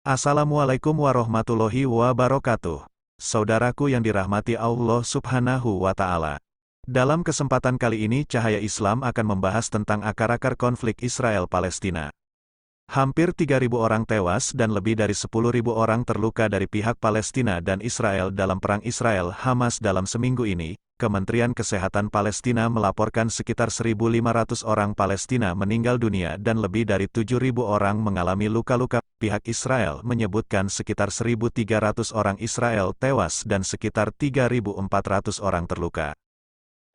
Assalamualaikum warahmatullahi wabarakatuh. Saudaraku yang dirahmati Allah Subhanahu wa Ta'ala. Dalam kesempatan kali ini, Cahaya Islam akan membahas tentang akar-akar konflik Israel-Palestina. Hampir 3.000 orang tewas dan lebih dari 10.000 orang terluka dari pihak Palestina dan Israel dalam perang Israel-Hamas dalam seminggu ini. Kementerian Kesehatan Palestina melaporkan sekitar 1.500 orang Palestina meninggal dunia dan lebih dari 7.000 orang mengalami luka-luka. Pihak Israel menyebutkan sekitar 1.300 orang Israel tewas dan sekitar 3.400 orang terluka.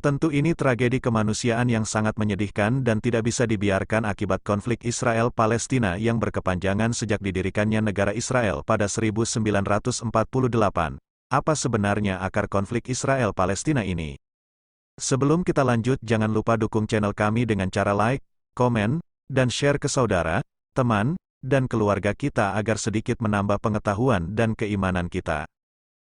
Tentu ini tragedi kemanusiaan yang sangat menyedihkan dan tidak bisa dibiarkan akibat konflik Israel-Palestina yang berkepanjangan sejak didirikannya negara Israel pada 1948. Apa sebenarnya akar konflik Israel-Palestina ini? Sebelum kita lanjut, jangan lupa dukung channel kami dengan cara like, komen, dan share ke saudara, teman, dan keluarga kita agar sedikit menambah pengetahuan dan keimanan kita.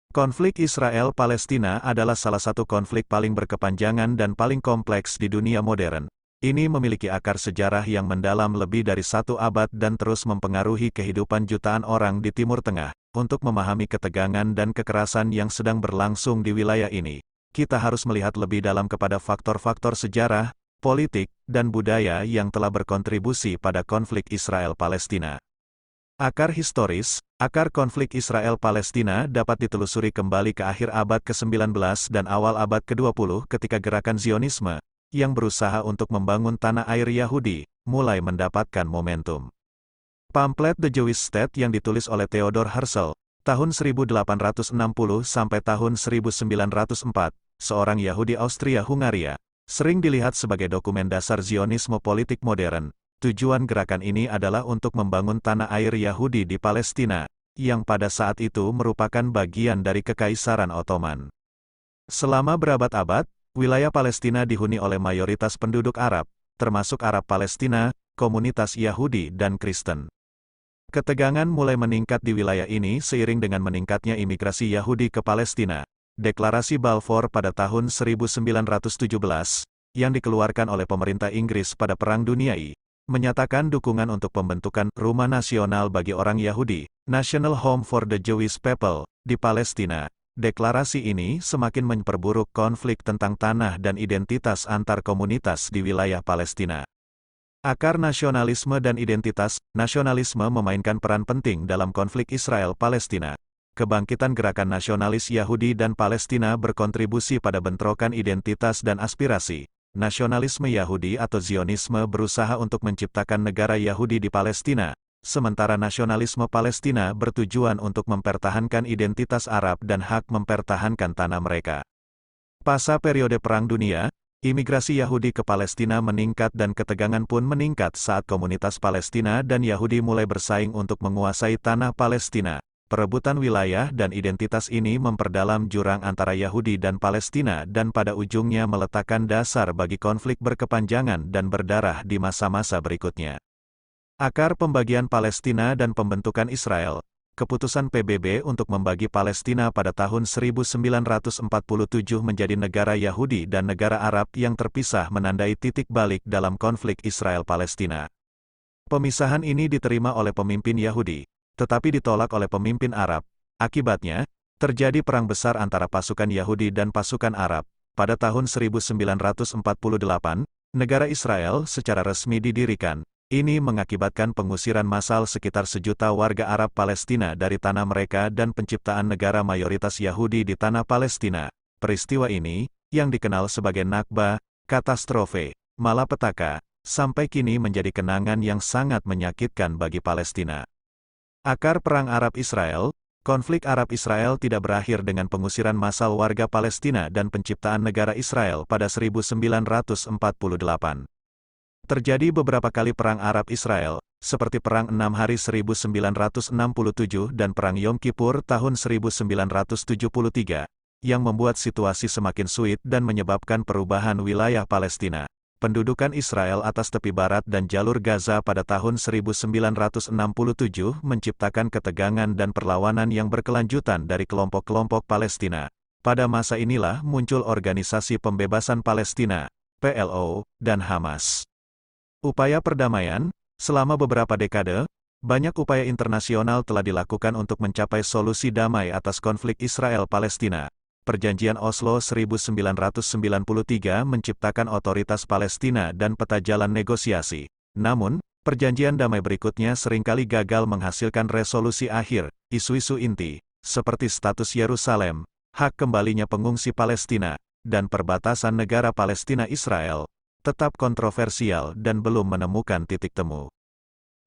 Konflik Israel-Palestina adalah salah satu konflik paling berkepanjangan dan paling kompleks di dunia modern. Ini memiliki akar sejarah yang mendalam lebih dari 1 abad dan terus mempengaruhi kehidupan jutaan orang di Timur Tengah. Untuk memahami ketegangan dan kekerasan yang sedang berlangsung di wilayah ini, kita harus melihat lebih dalam kepada faktor-faktor sejarah, politik, dan budaya yang telah berkontribusi pada konflik Israel-Palestina. Akar historis, akar konflik Israel-Palestina dapat ditelusuri kembali ke akhir abad ke-19 dan awal abad ke-20 ketika gerakan Zionisme, yang berusaha untuk membangun tanah air Yahudi, mulai mendapatkan momentum. Pamflet The Jewish State yang ditulis oleh Theodor Herzl, tahun 1860 sampai tahun 1904, seorang Yahudi Austria-Hungaria, sering dilihat sebagai dokumen dasar Zionisme politik modern. Tujuan gerakan ini adalah untuk membangun tanah air Yahudi di Palestina, yang pada saat itu merupakan bagian dari Kekaisaran Ottoman. Selama berabad-abad, wilayah Palestina dihuni oleh mayoritas penduduk Arab, termasuk Arab Palestina, komunitas Yahudi dan Kristen. Ketegangan mulai meningkat di wilayah ini seiring dengan meningkatnya imigrasi Yahudi ke Palestina. Deklarasi Balfour pada tahun 1917, yang dikeluarkan oleh pemerintah Inggris pada Perang Dunia I, menyatakan dukungan untuk pembentukan Rumah Nasional bagi orang Yahudi, National Home for the Jewish People, di Palestina. Deklarasi ini semakin memperburuk konflik tentang tanah dan identitas antar komunitas di wilayah Palestina. Akar nasionalisme dan identitas, nasionalisme memainkan peran penting dalam konflik Israel-Palestina. Kebangkitan gerakan nasionalis Yahudi dan Palestina berkontribusi pada bentrokan identitas dan aspirasi. Nasionalisme Yahudi atau Zionisme berusaha untuk menciptakan negara Yahudi di Palestina, sementara nasionalisme Palestina bertujuan untuk mempertahankan identitas Arab dan hak mempertahankan tanah mereka. Pasca periode Perang Dunia, imigrasi Yahudi ke Palestina meningkat dan ketegangan pun meningkat saat komunitas Palestina dan Yahudi mulai bersaing untuk menguasai tanah Palestina. Perebutan wilayah dan identitas ini memperdalam jurang antara Yahudi dan Palestina dan pada ujungnya meletakkan dasar bagi konflik berkepanjangan dan berdarah di masa-masa berikutnya. Akar pembagian Palestina dan pembentukan Israel. Keputusan PBB untuk membagi Palestina pada tahun 1947 menjadi negara Yahudi dan negara Arab yang terpisah menandai titik balik dalam konflik Israel-Palestina. Pemisahan ini diterima oleh pemimpin Yahudi, tetapi ditolak oleh pemimpin Arab. Akibatnya, terjadi perang besar antara pasukan Yahudi dan pasukan Arab. Pada tahun 1948, negara Israel secara resmi didirikan. Ini mengakibatkan pengusiran massal sekitar 1 juta warga Arab Palestina dari tanah mereka dan penciptaan negara mayoritas Yahudi di tanah Palestina. Peristiwa ini, yang dikenal sebagai Nakba, katastrofe, malapetaka, sampai kini menjadi kenangan yang sangat menyakitkan bagi Palestina. Akar Perang Arab-Israel. Konflik Arab-Israel tidak berakhir dengan pengusiran massal warga Palestina dan penciptaan negara Israel pada 1948. Terjadi beberapa kali perang Arab-Israel, seperti Perang 6 Hari 1967 dan Perang Yom Kippur tahun 1973, yang membuat situasi semakin sulit dan menyebabkan perubahan wilayah Palestina. Pendudukan Israel atas tepi barat dan jalur Gaza pada tahun 1967 menciptakan ketegangan dan perlawanan yang berkelanjutan dari kelompok-kelompok Palestina. Pada masa inilah muncul Organisasi Pembebasan Palestina, PLO, dan Hamas. Upaya perdamaian, selama beberapa dekade, Banyak upaya internasional telah dilakukan untuk mencapai solusi damai atas konflik Israel-Palestina. Perjanjian Oslo 1993 menciptakan otoritas Palestina dan peta jalan negosiasi. Namun, perjanjian damai berikutnya seringkali gagal menghasilkan resolusi akhir. Isu-isu inti, seperti status Yerusalem, hak kembalinya pengungsi Palestina, dan perbatasan negara Palestina-Israel, tetap kontroversial dan belum menemukan titik temu.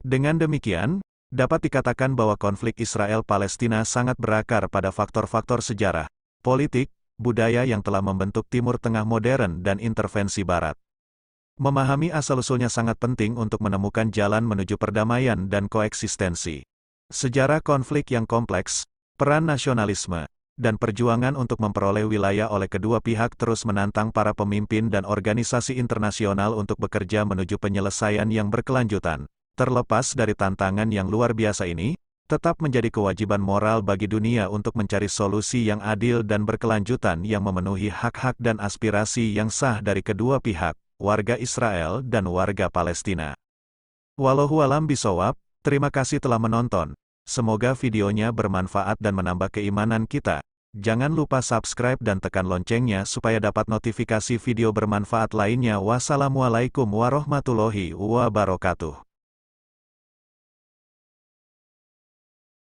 Dengan demikian, dapat dikatakan bahwa konflik Israel-Palestina sangat berakar pada faktor-faktor sejarah, politik, budaya yang telah membentuk Timur Tengah modern dan intervensi Barat. Memahami asal-usulnya sangat penting untuk menemukan jalan menuju perdamaian dan koeksistensi. Sejarah konflik yang kompleks, peran nasionalisme, dan perjuangan untuk memperoleh wilayah oleh kedua pihak terus menantang para pemimpin dan organisasi internasional untuk bekerja menuju penyelesaian yang berkelanjutan. Terlepas dari tantangan yang luar biasa ini, tetap menjadi kewajiban moral bagi dunia untuk mencari solusi yang adil dan berkelanjutan yang memenuhi hak-hak dan aspirasi yang sah dari kedua pihak, warga Israel dan warga Palestina. Wallahu a'lam bishawab, terima kasih telah menonton. Semoga videonya bermanfaat dan menambah keimanan kita. Jangan lupa subscribe dan tekan loncengnya supaya dapat notifikasi video bermanfaat lainnya. Wassalamualaikum warahmatullahi wabarakatuh.